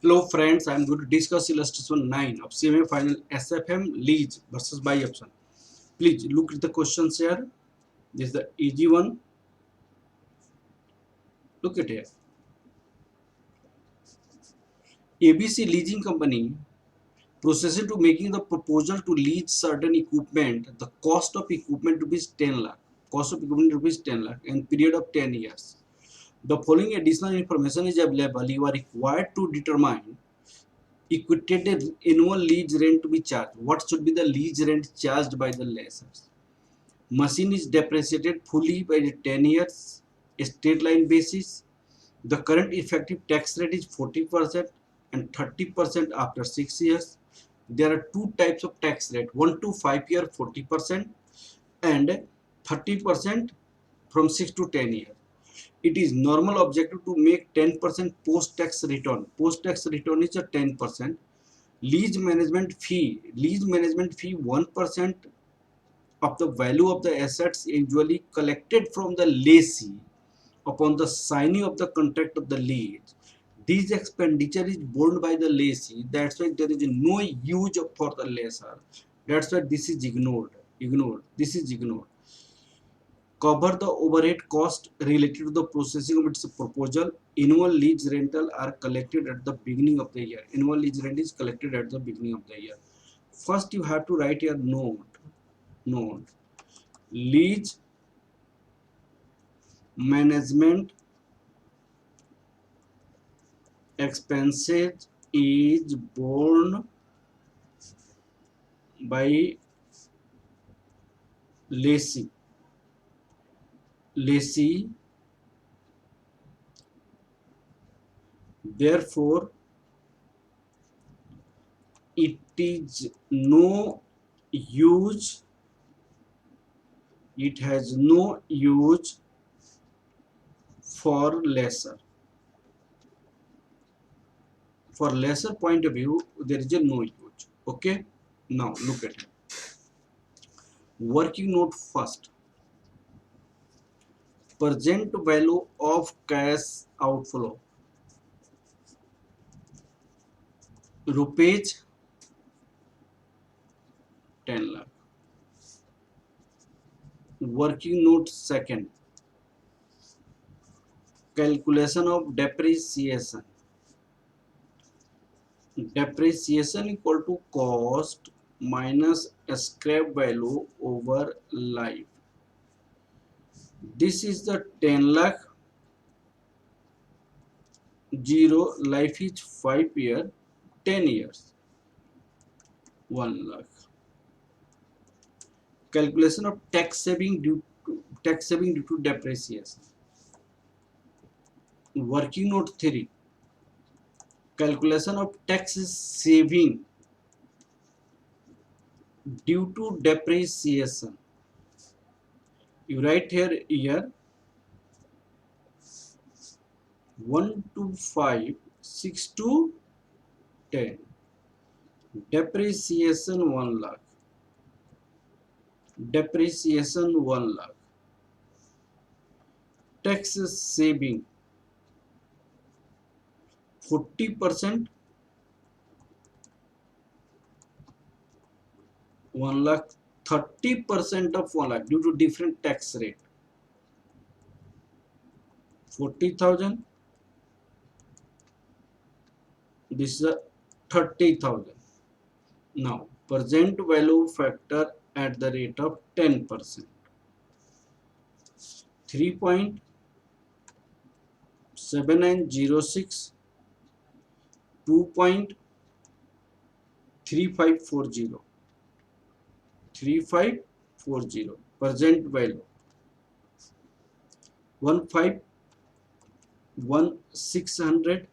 Hello friends, I am going to discuss illustration 9 of semi-final SFM Leeds versus buy option. Please look at the questions here. This is the easy one. Look at here. ABC Leasing Company processed to making the proposal to lease certain equipment. The cost of equipment rupees 10 lakh. Cost of equipment rupees 10 lakh and period of 10 years. The following additional information is available. You are required to determine equated annual lease rent to be charged. What should be the lease rent charged by the lessors? Machine is depreciated fully by the 10 years straight line basis. The current effective tax rate is 40% and 30% after 6 years. There are two types of tax rate, 1 to 5 year 40% and 30% from 6 to 10 years. It is normal objective to make 10% post tax return. Post tax return is a 10%. Lease management fee 1% of the value of the assets usually collected from the lessee upon the signing of the contract of the lease. This expenditure is borne by the lessee. That's why there is no use for the lessor. That's why this is ignored. This is ignored. Cover the overhead cost related to the processing of its proposal. Annual lease rental are collected at the beginning of the year. Annual lease rent is collected at the beginning of the year. First, you have to write your note. Lease management expenses is borne by lessee. Therefore, it is no use. It has no use for lessor. For lessor point of view, there is a no use. Okay. Now look at it. Working note first. Present value of cash outflow. Rupees 10 lakh. Working note second. Calculation of depreciation. Depreciation equal to cost minus scrap value over life. This is the 10 lakh. 0 life is 5 year, 10 years, 1 lakh. Calculation of tax saving due to depreciation. Working note 3. Calculation of tax saving due to depreciation. You write here 1 to 5, 6 to 10. Depreciation 1 lakh. Depreciation 1 lakh. Tax saving 40%, 1 lakh, 30% of 1 lakh due to different tax rate. 40,000. This is a 30,000. Now present value factor at the rate of 10%. 3.7906, 2.3540. 3540 present value 151,600,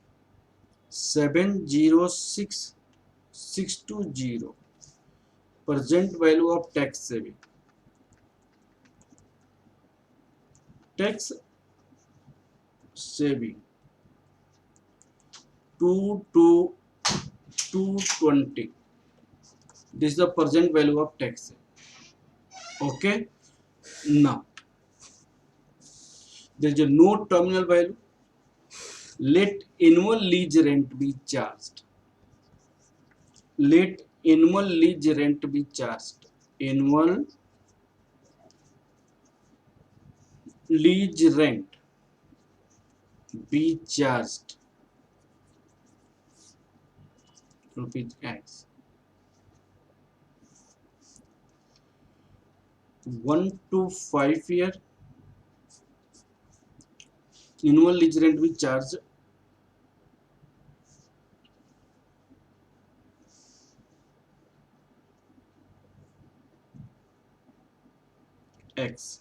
706,620 present value of tax saving. Tax saving 220. This is the present value of tax saving. Okay. Now there is a no terminal value. let annual lease rent be charged. Let annual lease rent be charged. Annual lease rent be charged rupees X. 1 to 5 year annual lease rent be charged X.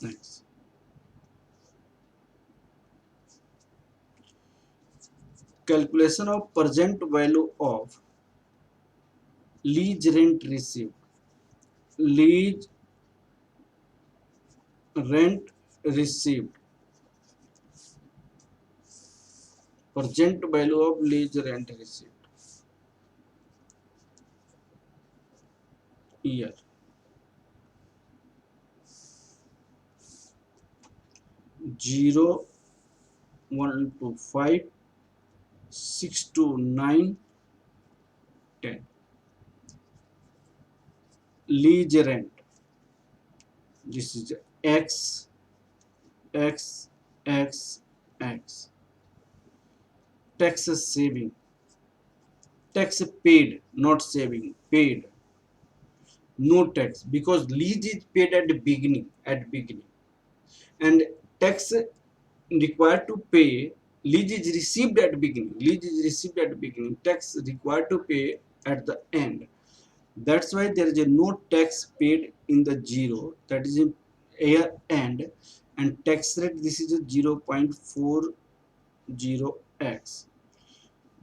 X. Calculation of present value of lease rent received. Lease rent received. Present value of lease rent received. Year. 0, 1 to 5, 6 to 9, 10. Lease rent. This is X, X, X, X. Tax saving. Tax paid, not saving. Paid. No tax because lease is paid at the beginning. And tax required to pay, lease is received at the beginning. Lease is received at the beginning. Tax required to pay at the end. That's why there is a no tax paid in the 0, that is in year end, and tax rate this is a 0.40x.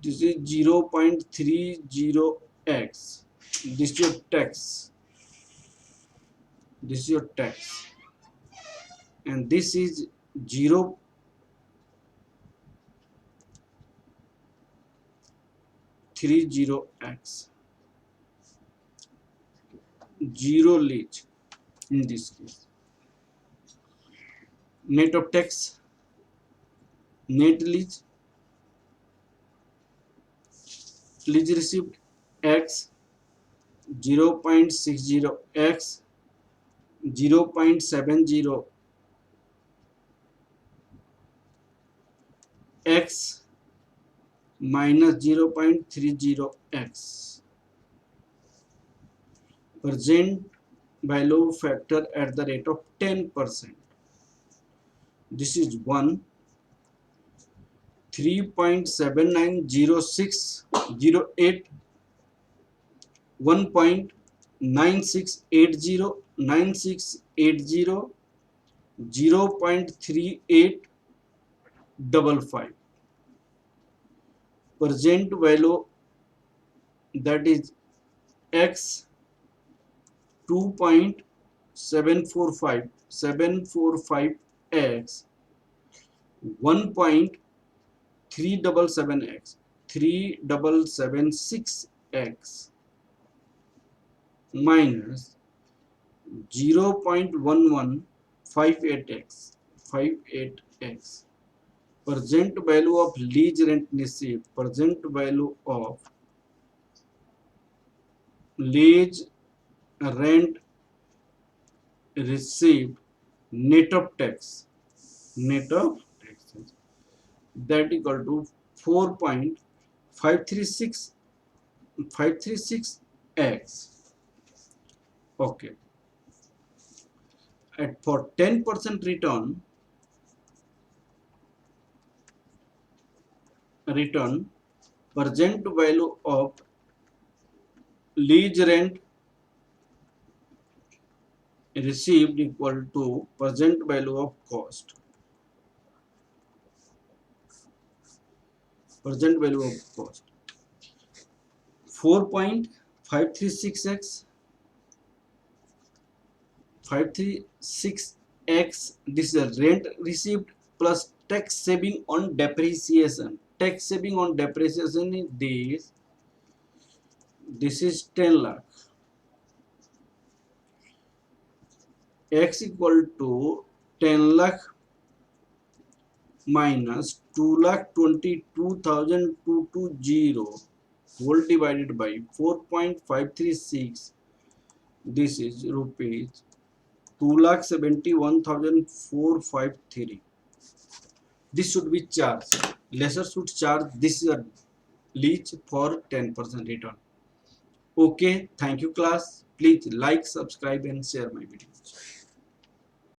This is 0.30x. This is your tax. This is your tax, and this is 0.30x. Zero lease in this case. Net of tax, net lease received X, 0.60x, 0.70 x minus 0.30x. Present value factor at the rate of 10%. This is 1, 3.790608, 1.9680, 9680, 0.3855. Present value, that is X, 2.745x, 1.377x, 376x minus 0.1158x, 58x. Present value of lease rent received. Present value of lease rent received net of tax. Net of taxes. That equal to 4.536x. Okay. At for 10% return, present value of lease rent received equal to present value of cost. Present value of cost. 4.536x, 536x. This is a rent received plus tax saving on depreciation. Tax saving on depreciation is this. This is 10 lakh. x equal to 10 lakh minus 2,22,220 whole divided by 4.536. This is rupees 2,71,453. This should be charged. Lesser should charge this lease for 10% return. Okay, thank you class. Please like, subscribe and share my videos.